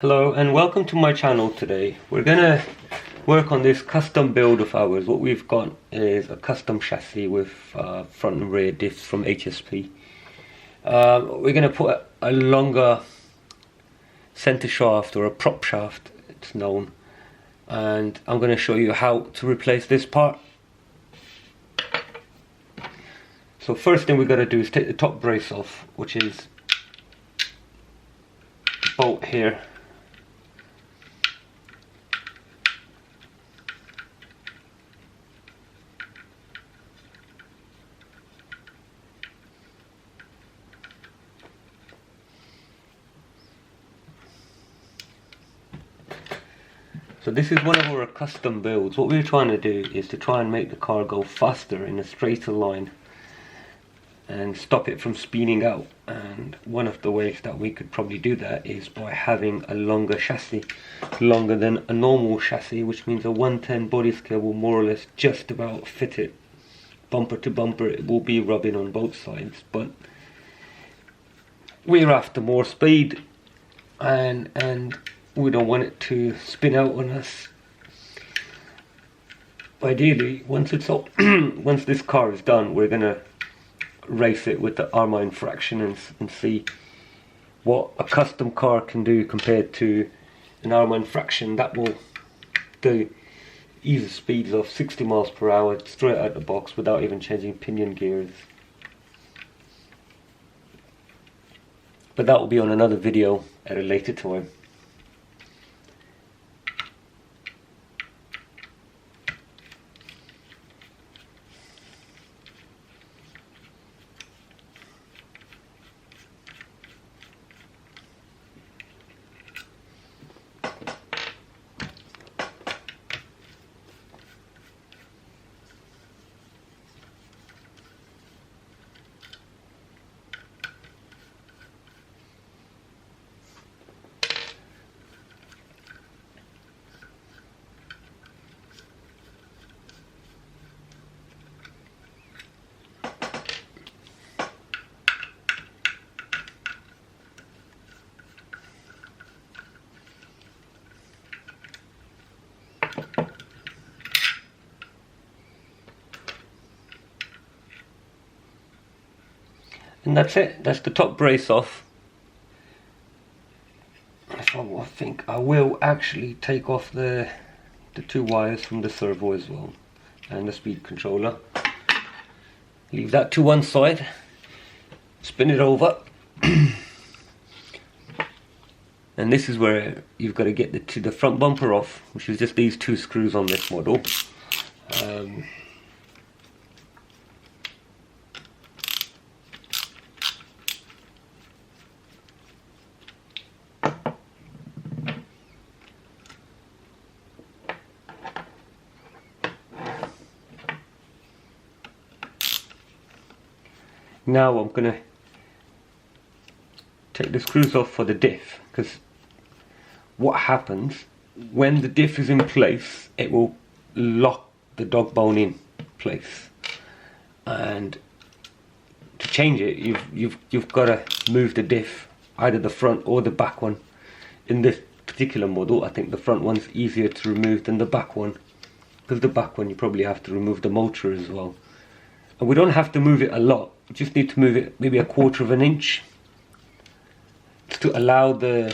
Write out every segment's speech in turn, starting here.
Hello and welcome to my channel today. We're gonna work on this custom build of ours. What we've got is a custom chassis with front and rear diffs from HSP. We're gonna put a longer center shaft, or a prop shaft it's known, and I'm gonna show you how to replace this part. So first thing we're gonna do is take the top brace off, which is the bolt here. So this is one of our custom builds. What we're trying to do is to try and make the car go faster in a straighter line and stop it from spinning out. And one of the ways that we could probably do that is by having a longer chassis, longer than a normal chassis, which means a 110 body scale will more or less just about fit it. Bumper to bumper it will be rubbing on both sides, but we're after more speed and we don't want it to spin out on us. Ideally, once it's all once this car is done, we're gonna race it with the Armine fraction and see what a custom car can do compared to an Armine fraction that will do easy speeds of 60 miles per hour straight out the box without even changing pinion gears. But that will be on another video at a later time. And that's it, that's the top brace off. I think I will actually take off the two wires from the servo as well, and the speed controller. Leave that to one side, spin it over. And this is where you've got to get the front bumper off, which is just these two screws on this model. Now I'm going to take the screws off for the diff, because what happens when the diff is in place, it will lock the dog bone in place, and to change it you've got to move the diff, either the front or the back one. In this particular model I think the front one's easier to remove than the back one, because the back one you probably have to remove the motor as well. And we don't have to move it a lot, we just need to move it maybe 1/4 of an inch to allow the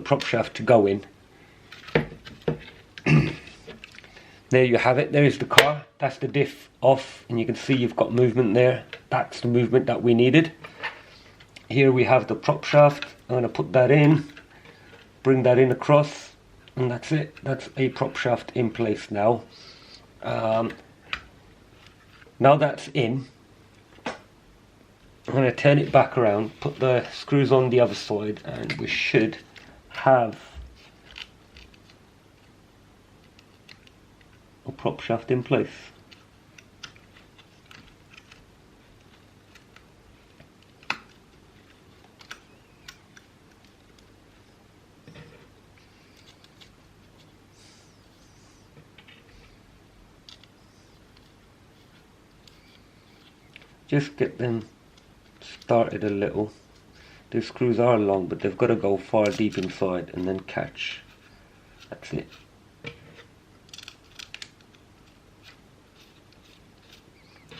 prop shaft to go in. There you have it, there is the car, that's the diff off, and you can see you've got movement there. That's the movement that we needed. Here we have the prop shaft. I'm going to put that in, bring that in across, and that's it, that's a prop shaft in place now. Now that's in, I'm going to turn it back around, put the screws on the other side, and we should have a prop shaft in place. Just get them started a little. These screws are long, but they've got to go far deep inside and then catch. That's it.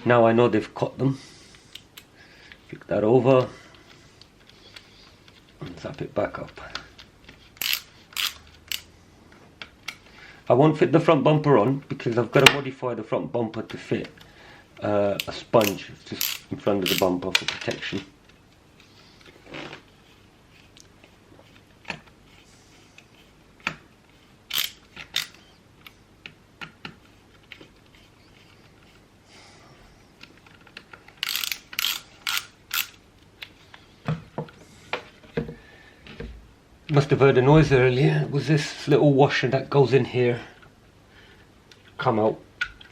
Now I know they've cut them. Pick that over and zap it back up. I won't fit the front bumper on because I've got to modify the front bumper to fit a sponge just in front of the bumper for protection. Must have heard a noise earlier. It was this little washer that goes in here. Come out.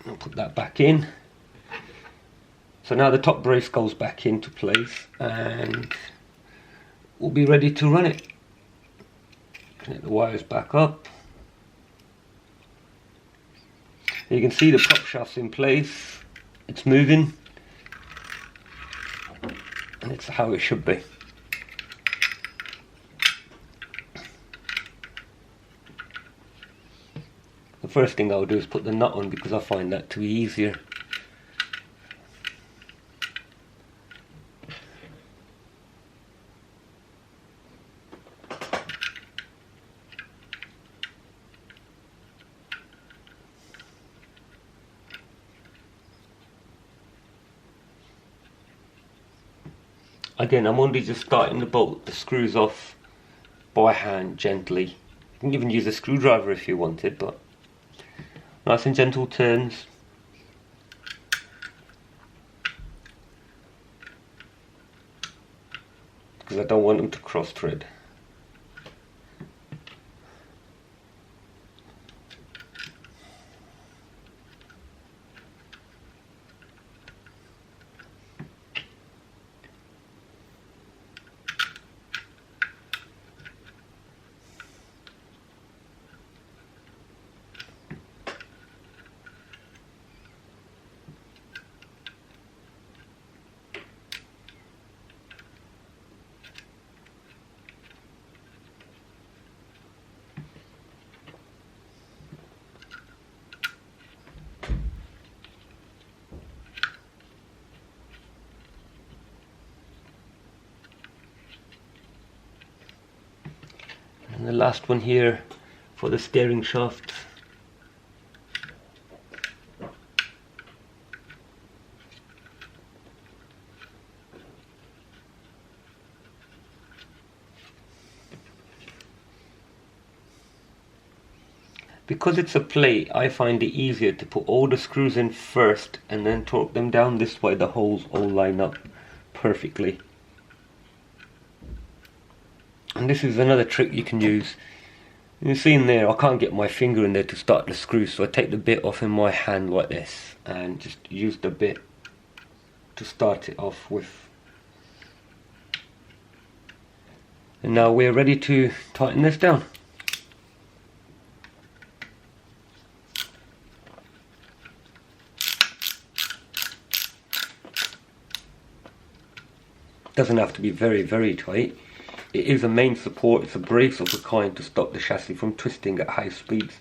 I'll put that back in. So now the top brace goes back into place and we'll be ready to run it. Connect the wires back up. You can see the prop shaft's in place. It's moving. And it's how it should be. The first thing I'll do is put the nut on because I find that to be easier. Again, I'm only just starting to bolt the screws off by hand gently. You can even use a screwdriver if you wanted, but nice and gentle turns. Because I don't want them to cross thread. And the last one here for the steering shaft. Because it's a plate, I find it easier to put all the screws in first and then torque them down. This way the holes all line up perfectly. And this is another trick you can use. You see in there, I can't get my finger in there to start the screw, so I take the bit off in my hand like this and just use the bit to start it off with. And now we're ready to tighten this down. Doesn't have to be very, very tight. It is a main support, it's a brace of a kind to stop the chassis from twisting at high speeds.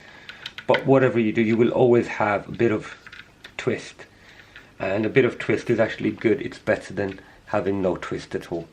But whatever you do, you will always have a bit of twist. And a bit of twist is actually good. It's better than having no twist at all.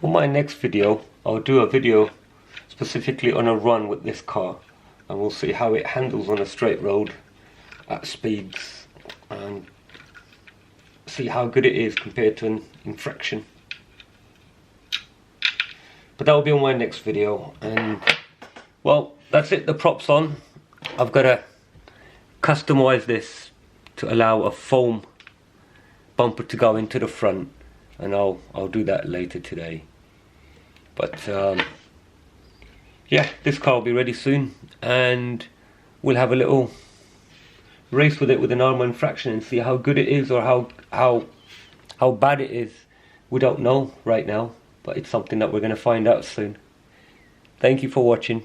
For my next video, I'll do a video specifically on a run with this car, and we'll see how it handles on a straight road at speeds and see how good it is compared to an infraction. But that will be on my next video. And well, that's it, the prop's on. I've got to customize this to allow a foam bumper to go into the front, and I'll do that later today. But yeah, this car will be ready soon, and we'll have a little race with it with an normal infraction and see how good it is or how bad it is. We don't know right now, but it's something that we're going to find out soon. Thank you for watching.